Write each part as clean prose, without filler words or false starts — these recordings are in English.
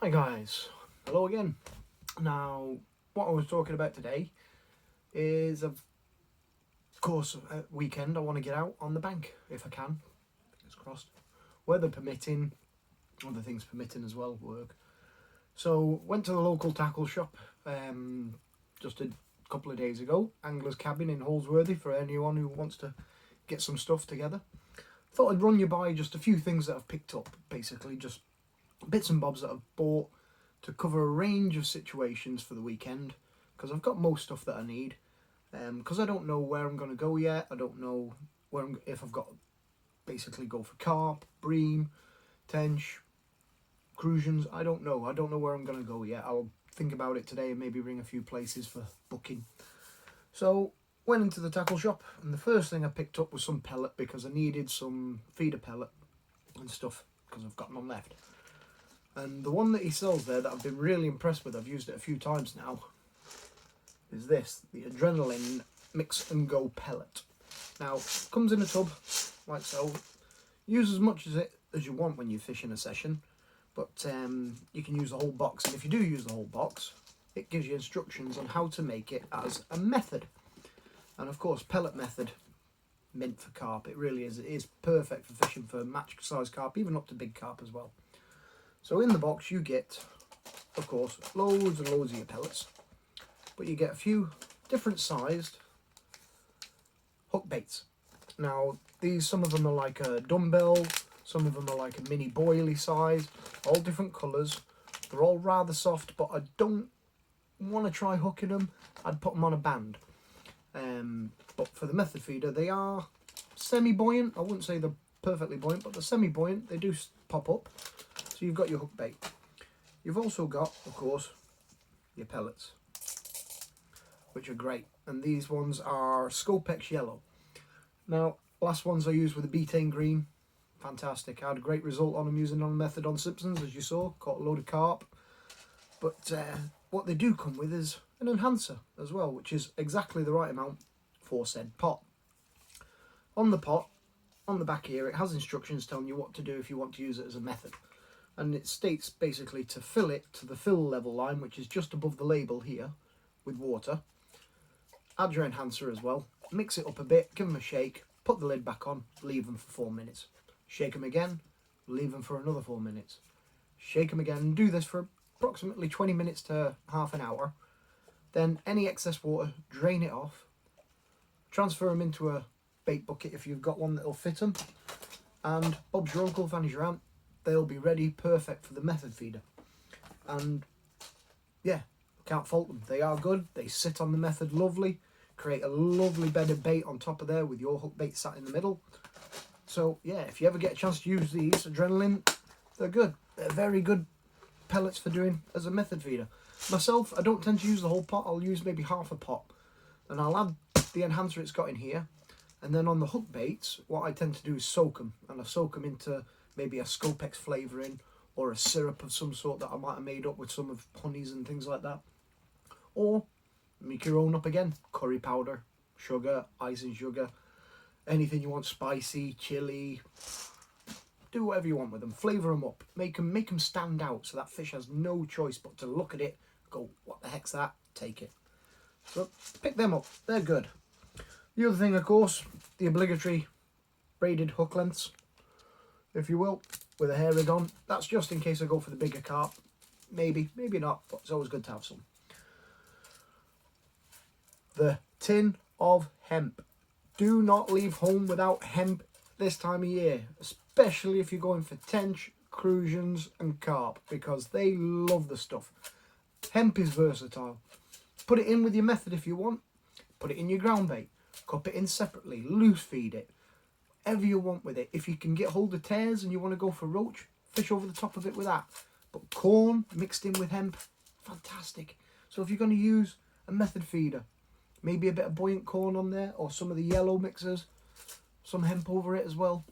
Hi guys, hello again. Now, what I was talking about today is, of course, at weekend I want to get out on the bank if I can, fingers crossed. Weather permitting, other things permitting as well, work. So, went to the local tackle shop just a couple of days ago, Angler's Cabin in Holsworthy, for anyone who wants to get some stuff together. Thought I'd run you by just a few things that I've picked up, basically just bits and bobs that I've bought to cover a range of situations for the weekend, because I've got most stuff that I need, because I don't know where I'm going to go yet. I don't know if I've got basically go for carp, bream, tench, crucians. I don't know where I'm going to go yet. I'll think about it today and maybe ring a few places for booking. So went into the tackle shop, and the first thing I picked up was some pellet, because I needed some feeder pellet and stuff because I've got none left. And the one that he sells there that I've been really impressed with, I've used it a few times now, is this, the Adrenaline Mix and Go pellet. Now, comes in a tub, like so. Use as much as you want when you're fishing a session, but you can use the whole box. And if you do use the whole box, it gives you instructions on how to make it as a method. And of course, pellet method, mint for carp. It really is. It is perfect for fishing for match size carp, even up to big carp as well. So in the box you get, of course, loads and loads of your pellets, but you get a few different sized hook baits. Now some of them are like a dumbbell, some of them are like a mini boilie size, all different colours. They're all rather soft, but I don't want to try hooking them. I'd put them on a band. But for the method feeder, they are semi-buoyant. I wouldn't say they're perfectly buoyant, but they're semi-buoyant. They do pop up. So you've got your hook bait. You've also got, of course, your pellets, which are great. And these ones are Scopex Yellow. Now, last ones I used were the betaine green. Fantastic. I had a great result on them using on a method on Simpsons, as you saw. Caught a load of carp. But what they do come with is an enhancer as well, which is exactly the right amount for said pot. On the pot, on the back here, it has instructions telling you what to do if you want to use it as a method. And it states basically to fill it to the fill level line, which is just above the label here, with water. Add your enhancer as well. Mix it up a bit, give them a shake, put the lid back on, leave them for 4 minutes. Shake them again, leave them for another 4 minutes. Shake them again, and do this for approximately 20 minutes to half an hour. Then any excess water, drain it off. Transfer them into a bait bucket if you've got one that'll fit them. And Bob's your uncle, Fanny's your aunt. They'll be ready, perfect for the method feeder. And yeah, can't fault them. They are good. They sit on the method lovely. Create a lovely bed of bait on top of there with your hook bait sat in the middle. So yeah, if you ever get a chance to use these Adrenaline, they're good. They're very good pellets for doing as a method feeder. Myself, I don't tend to use the whole pot. I'll use maybe half a pot. And I'll add the enhancer it's got in here. And then on the hook baits, what I tend to do is soak them. And I soak them into maybe a Scopex flavouring or a syrup of some sort that I might have made up with some of honeys and things like that. Or make your own up again. Curry powder, sugar, icing sugar, anything you want, spicy, chili. Do whatever you want with them. Flavour them up. Make them stand out so that fish has no choice but to look at it, go, what the heck's that? Take it. So pick them up. They're good. The other thing, of course, the obligatory braided hook lengths, if you will, with a hair rig on. That's just in case I go for the bigger carp. Maybe, maybe not, but it's always good to have some. The tin of hemp. Do not leave home without hemp this time of year, especially if you're going for tench, crucians and carp, because they love the stuff. Hemp is versatile. Put it in with your method if you want. Put it in your ground bait. Cup it in separately. Loose feed it. Whatever you want with it. If you can get hold of tares and you want to go for roach, fish over the top of it with that. But corn mixed in with hemp, fantastic. So if you're going to use a method feeder, maybe a bit of buoyant corn on there, or some of the yellow mixers, some hemp over it as well.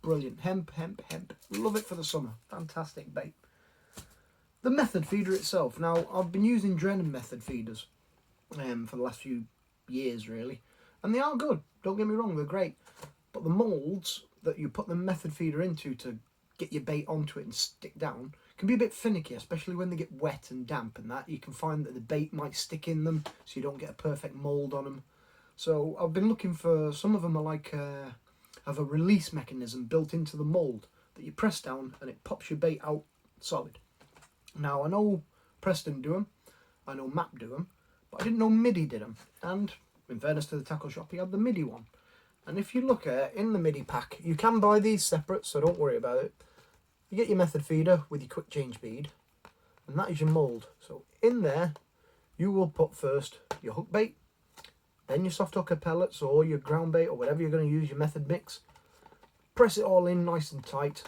Brilliant. Hemp, hemp, hemp. Love it for the summer. Fantastic bait. The method feeder itself. Now, I've been using Drennan method feeders for the last few years, really. And they are good. Don't get me wrong, they're great. But the moulds that you put the method feeder into to get your bait onto it and stick down can be a bit finicky, especially when they get wet and damp and that. You can find that the bait might stick in them, so you don't get a perfect mould on them. So I've been looking for, some of them are like have a release mechanism built into the mould that you press down and it pops your bait out solid. Now I know Preston do them, I know Map do them, but I didn't know MIDI did them. And in fairness to the tackle shop, he had the MIDI one. And if you look at it, in the MIDI pack, you can buy these separate, so don't worry about it. You get your method feeder with your quick change bead, and that is your mould. So in there, you will put first your hook bait, then your soft hooker pellets or your ground bait or whatever you're going to use, your method mix. Press it all in nice and tight,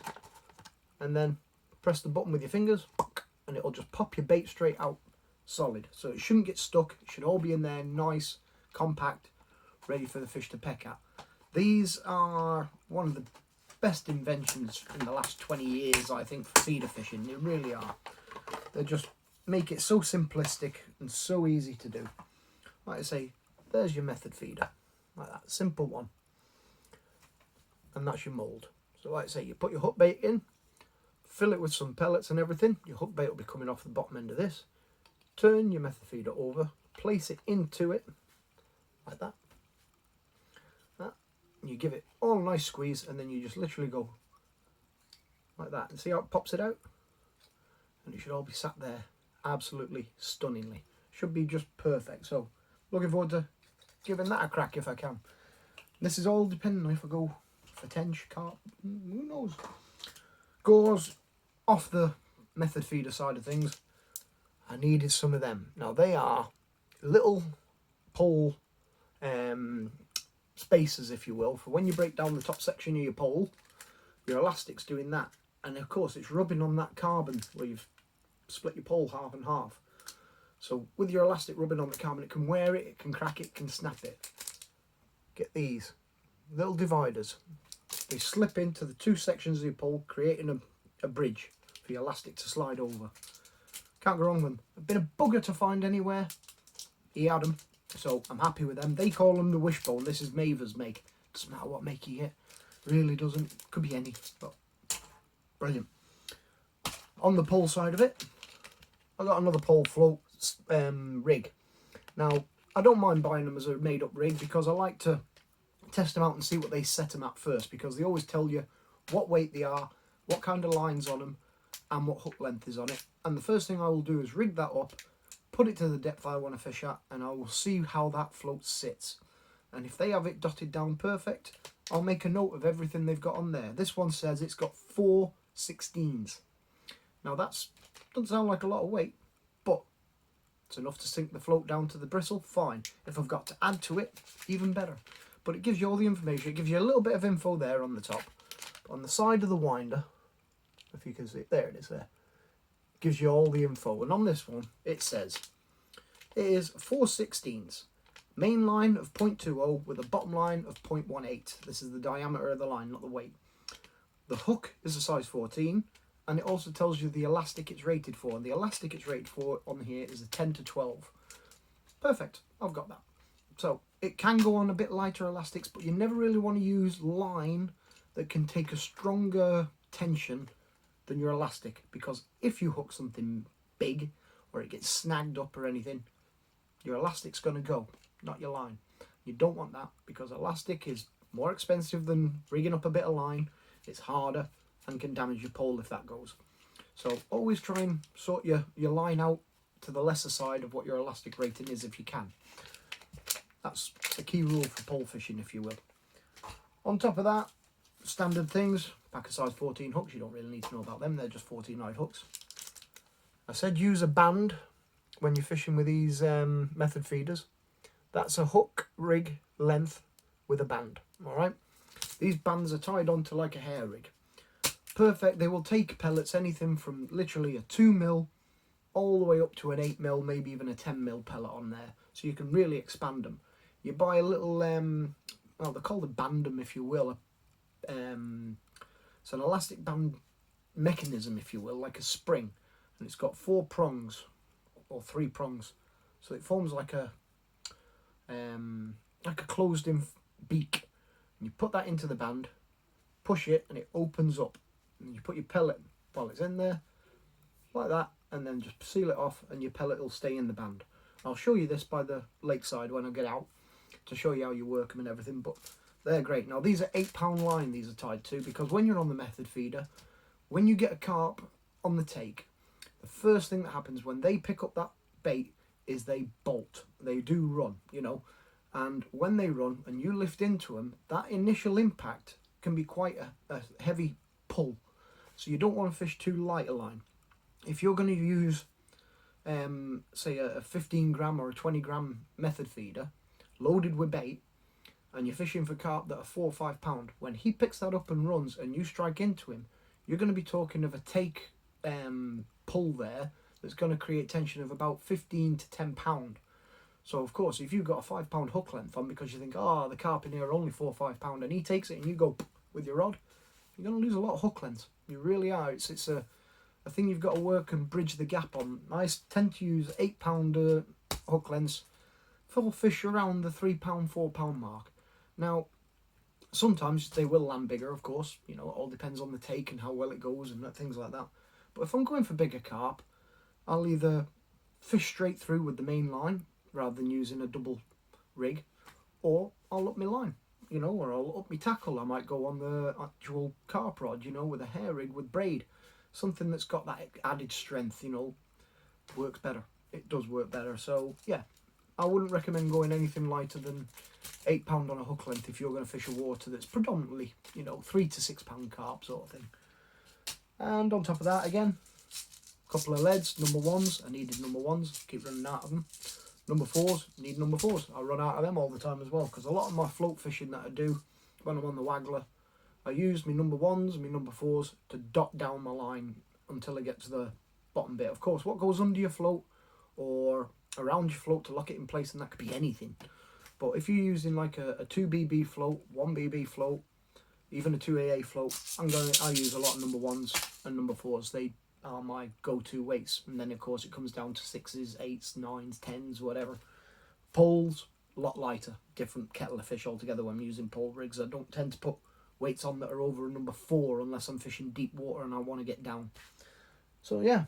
and then press the button with your fingers, and it'll just pop your bait straight out solid. So it shouldn't get stuck. It should all be in there nice, compact, ready for the fish to peck at. These are one of the best inventions in the last 20 years, I think, for feeder fishing. They really are. They just make it so simplistic and so easy to do. Like I say, there's your method feeder, like that, simple one. And that's your mould. So like I say, you put your hook bait in, fill it with some pellets and everything. Your hook bait will be coming off the bottom end of this. Turn your method feeder over, place it into it, like that. You give it all a nice squeeze, and then you just literally go like that, and see how it pops it out, and it should all be sat there absolutely stunningly. Should be just perfect. So looking forward to giving that a crack if I can. This is all depending on if I go for tench, carp, who knows. Gauze off the method feeder side of things, I needed some of them. Now they are little pole spacers, if you will, for when you break down the top section of your pole, your elastic's doing that, and of course it's rubbing on that carbon where you've split your pole half and half. So with your elastic rubbing on the carbon, it can wear it, it can crack it, it can snap it. Get these little dividers. They slip into the two sections of your pole, creating a bridge for your elastic to slide over. Can't go wrong with them. They've been a bugger to find anywhere. He had them. So I'm happy with them. They call them the wishbone. This is Maver's make. Doesn't matter what make you get. Really doesn't. Could be any. But brilliant. On the pole side of it, I got another pole float rig. Now, I don't mind buying them as a made up rig because I like to test them out and see what they set them at first, because they always tell you what weight they are, what kind of lines on them, and what hook length is on it. And the first thing I will do is rig that up, put it to the depth I want to fish at, and I will see how that float sits. And if they have it dotted down perfect, I'll make a note of everything they've got on there. This one says it's got 4 16s. Now that doesn't sound like a lot of weight, but it's enough to sink the float down to the bristle, fine. If I've got to add to it, even better. But it gives you all the information. It gives you a little bit of info there on the top. But on the side of the winder, if you can see it, there it is there. Gives you all the info, and on this one it says it is 4 16s, main line of 0.20 with a bottom line of 0.18. This is the diameter of the line, not the weight. The hook is a size 14, and it also tells you the elastic it's rated for, and the elastic it's rated for on here is a 10 to 12. Perfect, I've got that. So it can go on a bit lighter elastics, but you never really want to use line that can take a stronger tension than your elastic, because if you hook something big or it gets snagged up or anything, your elastic's going to go, not your line. You don't want that, because elastic is more expensive than rigging up a bit of line. It's harder and can damage your pole if that goes. So always try and sort your line out to the lesser side of what your elastic rating is if you can. That's the key rule for pole fishing, if you will. On top of that, standard things, pack of size 14 hooks. You don't really need to know about them, they're just 14 rod hooks. I said use a band when you're fishing with these method feeders. That's a hook rig length with a band, alright? These bands are tied onto like a hair rig. Perfect, they will take pellets anything from literally a 2mm all the way up to an 8mm, maybe even a 10mm pellet on there, so you can really expand them. You buy a little, well, they're called a bandom, if you will. It's an elastic band mechanism, if you will, like a spring, and it's got 4 prongs or 3 prongs, so it forms like a closed-in beak. And you put that into the band, push it, and it opens up. And you put your pellet while it's in there, like that, and then just seal it off and your pellet will stay in the band. I'll show you this by the lakeside when I get out to show you how you work them and everything, but they're great. Now these are 8 pound line these are tied to, because when you're on the method feeder, when you get a carp on the take, the first thing that happens when they pick up that bait is they bolt. They do run, you know, and when they run and you lift into them, that initial impact can be quite a heavy pull. So you don't want to fish too light a line. If you're going to use say a 15 gram or a 20 gram method feeder loaded with bait, and you're fishing for carp that are 4 or 5 pound, when he picks that up and runs and you strike into him, you're going to be talking of a take pull there that's going to create tension of about 15 to 10 pound. So of course, if you've got a 5 pound hook length on because you think, oh, the carp in here are only 4 or 5 pound, and he takes it and you go with your rod, you're going to lose a lot of hook length. You really are. It's a thing you've got to work and bridge the gap on. I tend to use 8 pound hook lengths for fish around the 3 pound, 4 pound mark. Now, sometimes they will land bigger, of course. You know, it all depends on the take and how well it goes and things like that. But if I'm going for bigger carp, I'll either fish straight through with the main line rather than using a double rig, or I'll up my line, you know, or I'll up my tackle. I might go on the actual carp rod, you know, with a hair rig with braid. Something that's got that added strength, you know, works better. It does work better. So, yeah, I wouldn't recommend going anything lighter than 8 pound on a hook length if you're going to fish a water that's predominantly, you know, 3 to 6 pound carp sort of thing. And on top of that, again, a couple of leads, number ones. I needed number ones, keep running out of them. Number fours, need number fours. I run out of them all the time as well, because a lot of my float fishing that I do when I'm on the waggler, I use my number ones and my number fours to dot down my line until I get to the bottom bit. Of course, what goes under your float or around your float to lock it in place, and that could be anything. But if you're using like a 2BB float, 1BB float, even a 2AA float, I use a lot of number ones and number fours. They are my go-to weights. And then of course it comes down to 6s, 8s, 9s, 10s, whatever. Poles, a lot lighter, different kettle of fish altogether when I'm using pole rigs. I don't tend to put weights on that are over a number 4 unless I'm fishing deep water and I want to get down. So yeah,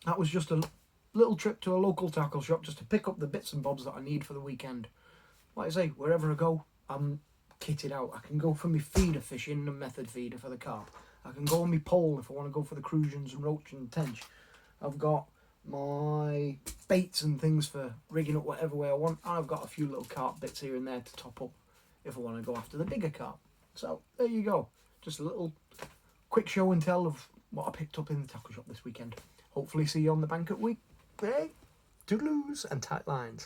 that was just a little trip to a local tackle shop just to pick up the bits and bobs that I need for the weekend. Like I say, wherever I go, I'm kitted out. I can go for my feeder fishing and method feeder for the carp. I can go on my pole if I want to go for the crusions and roach and tench. I've got my baits and things for rigging up whatever way I want, and I've got a few little carp bits here and there to top up if I want to go after the bigger carp. So there you go, just a little quick show and tell of what I picked up in the tackle shop this weekend. Hopefully see you on the bank at week. Hey, toodaloos and tight lines.